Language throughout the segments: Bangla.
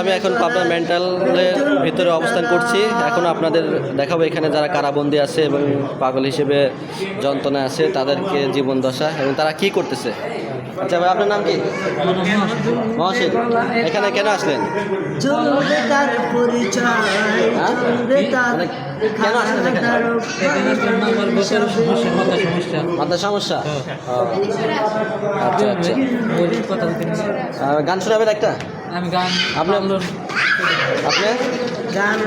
আমি এখন পাবনা মেন্টালের ভিতরে অবস্থান করছি। এখন আপনাদের দেখাবো এখানে যারা কারাবন্দী আছে এবং পাগল হিসেবে যন্ত্রণা আছে তাদেরকে জীবন দশা এবং তারা কি করতেছে। আচ্ছা ভাই, আপনার নাম কি? মহসিন। এখানে কেন আসলেন? কেন আসলেন এখানে? মাথার সমস্যা। আচ্ছা আচ্ছা, গান শোনাবেন একটা? আমি গান আপনি আপনি গান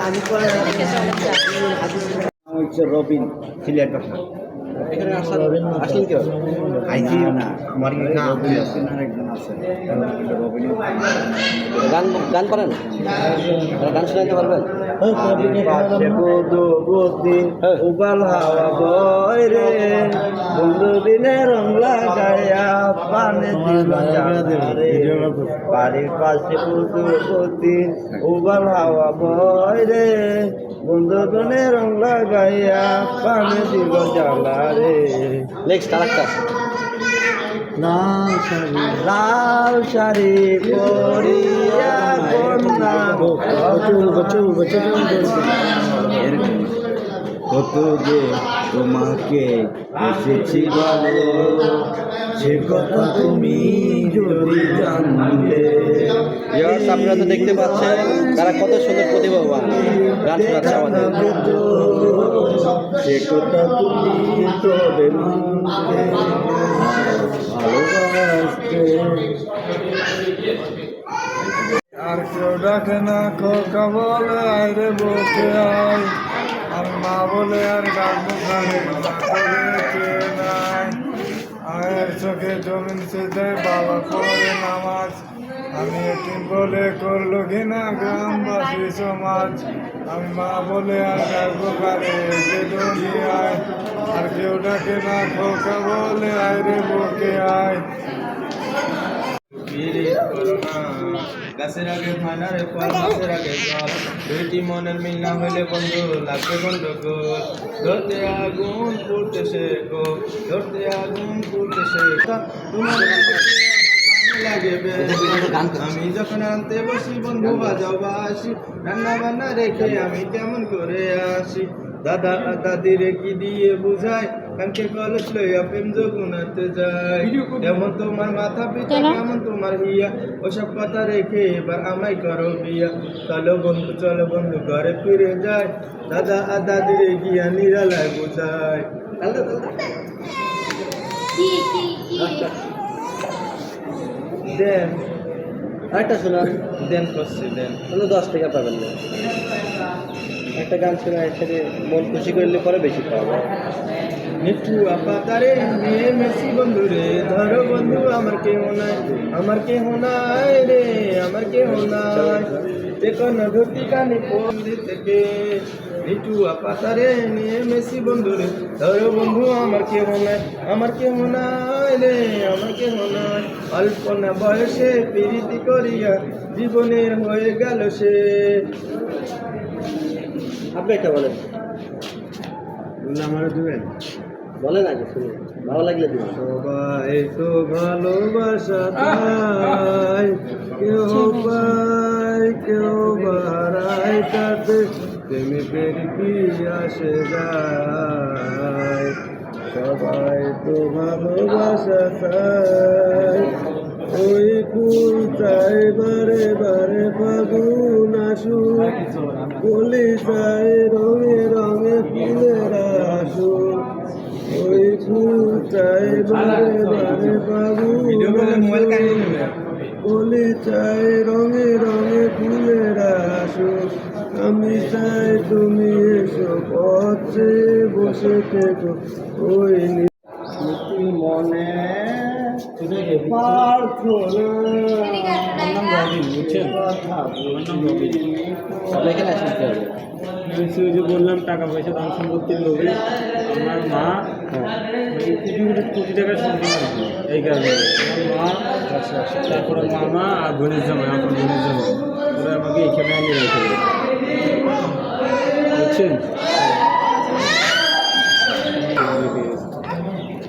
আমি হচ্ছে রবিন সিলেট কথা। এখানে আসলেন কেউ? আইসি না আমার একজন আছে গান গান করেন? গান শোনাতে পারবেন? উবাল হাওয়া বয় রে বন্ধু দিনে রং লাগাইয়া পানে বাড়ির পাশে পুজোপতি উবাল হাওয়া বয় রে বন্ধু দিনে রং লাগাইয়া পানে দিল জ্বালা রে। নেক্সট আরেকটা। লাল শাড়ি পরিয়া কন্যা কত যে তোমাকে এসেছি বলে সে কথা তুমি যদি জানলে। আপনারা তো দেখতে পাচ্ছেন তারা কত সুন্দর প্রতিভাবান গান শোনাচ্ছে আমাদের। সে কথা তুমি তবে ভালোবাসতে। আর কেউ ডাকে না খোকা বলে আরে বসে আয়, আর মা বলে আর ডাকবো খানে নাই। আয়ের চোখে জমিন সে দেয় বাবা করে নামাজ, আমি এটিম বলে করলো ঘৃণা গ্রামবাসী সমাজ। আমি মা বলে আর ডাকবো কারে যে দুনিয়ায়, আর কেউ ডাকে না খোকা বলে আয় রে বকে আয়। গাছের আগে ফানারে ফল গাছের আগে জল, দুইটি মনের মিল না হইলে বন্ধু লাগবে গন্ডগোল। ধরতে আগুন পুড়তেছে গো, ধরতে আগুন পুড়তেছে তোমার লাগে। আমি যখন আনতে বসি বন্ধু বাজাও বাসি, রান্না বান্না রেখে আমি কেমন করে আসি। দাদা দাদিরে কি দিয়ে বুঝাই, কানকে কলস লইয়া প্রেম যগুনাতে যায়। যেমন তোমার মাথা পিতা কেমন তোমার হিয়া, ওসব কথা রেখে এবার আমায় করো বিয়া। চলো বন্ধু ঘরে ফিরে যায়, দাদা দাদিরে গিয়া নিরালায় বুঝায়। দেন আরেকটা শোনান। দেন করছি দেন 10 টাকা পাবেন না। একটা গান শোনা একসাথে মন খুশি করলে পরে বেশি পাবো। নিঠু আপাতারে মেয়ে মেসি বন্ধু রে, ধরো বন্ধু আমার কেহ নাই, আমার কেহ নাই রে, আমার কেহ নাই। দেখুন ধরতি কানে পন্দি থেকে নিঠু আপাতারে মেয়ে মেসি বন্ধু রে, ধরো বন্ধু আমার কেহ নাই, আমার কেহ নাই রে, আমার কেহ নাই। অল্প না বয়সে প্রীতি করিয়া জীবনের হয়ে গেল সে। আপনি একটা বলেন। আমার দেবেন বলেন আগে, শুনে ভালো লাগলে দিবেন। সবাই তো ভালোবাসা পায়, কেউ পায় কেউ বাড়ায়, তাতে প্রেমে কি আসে যায়। সবাই তো ভালোবাসা চায়, ওই ফুল চাই বারে বারে ফাগুন আসুক, কলি চাই রঙে রঙে ফুলের আসুক, ওই ফুল চাই বারে বারে ফাগুন আসুক, কলি চাই রঙে রঙে ফুলের আসুক। আমি চাই তুমি এসো পথে বসে থেকো ওই মনে বললাম টাকা পয়সা দাম সম্পত্তির লোভে আমার মা কোটি টাকা সম্পত্তি এই কারণে আমার মা, তারপরে মামা আর বোনের জামাই, আমার বোনের জামাই ওরা আমাকে এখানে আনিয়ে রেখে বুঝছেন।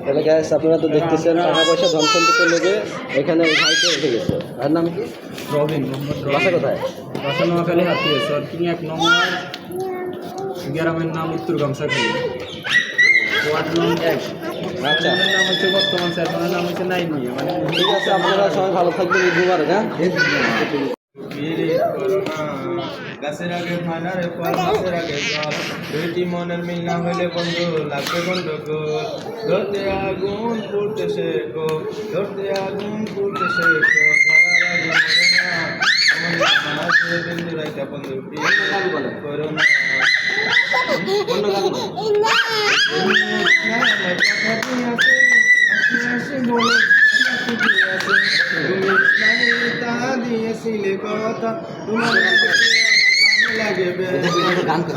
তাহলে গ্যাস আপনারা তো দেখতেছেন টাকা পয়সা ধন সম্পত্তির লোকে এখানে এই ভাইকে রেখে গেছে। আর নাম কি? রবিন মোহাম্মদ বাসা কোথায়? বাসা নোয়াখালী হাতিয়া সরকিং 1 নম্বর, গ্রামের নাম উত্তর গামসাখালী, ওয়ার্ড নং 1। আচ্ছা চেয়ারম্যানের নাম হচ্ছে বর্তমান চেয়ারম্যানের নাম হচ্ছে নাইম মিয়া। মানে ঠিক আছে, আপনারা সবাই ভালো থাকবেন, ঈদ মুবারক। হ্যাঁ গাছের আগে ফানারে ফল, গাছের আগে জল, দুইটি মনের মিল না হইলে বন্ধু লাগবে গন্ডগোল। ধরতে আগুন পুড়তেছে গো, ধরতে আগুন পুড়তেছে গো, ধরার আগে মরে না, আমার মাঝে বিন্দু রাইতা বন্ধু করো না। দিয়েছিলে কথা তোমার লাগে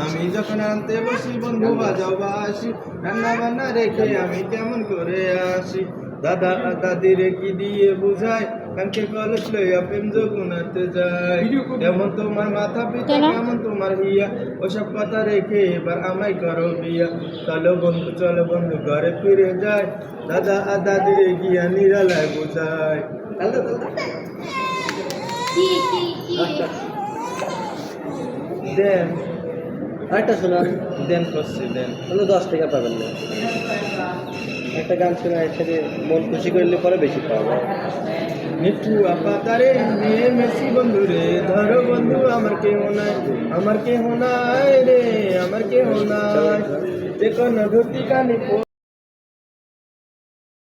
আমি যখন আনতে বসি বন্ধু বাজাও বাসি, রান্না বান্না রেখে আমি কেমন করে আসি। দাদা দাদিরে কি দিয়ে বুঝায়, কানকে কলেজ লইয়া প্রেম যগুনাতে যায়। যেমন তোমার মাথা পিতা কেমন তোমার হিয়া, ওসব কথা রেখে এবার আমায় করো বিয়া। চলো বন্ধু ঘরে ফিরে যায়, দাদা দাদিরে গিয়া নিরালায় বুঝায়। দেন আরেকটা শোনান, দেন করছে দেন। তাহলে 10 টাকা পাবেন না। একটা গান শোনা একসাথে মন খুশি করলে পরে বেশি পাবো। মিঠু আপা তারে মেয়ে মেসি বন্ধু রে, ধরো বন্ধু আমার কেহ নাই, আমার কেহ নাই রে, আমার কেহ নাই। যে কোনো ধুতি কানি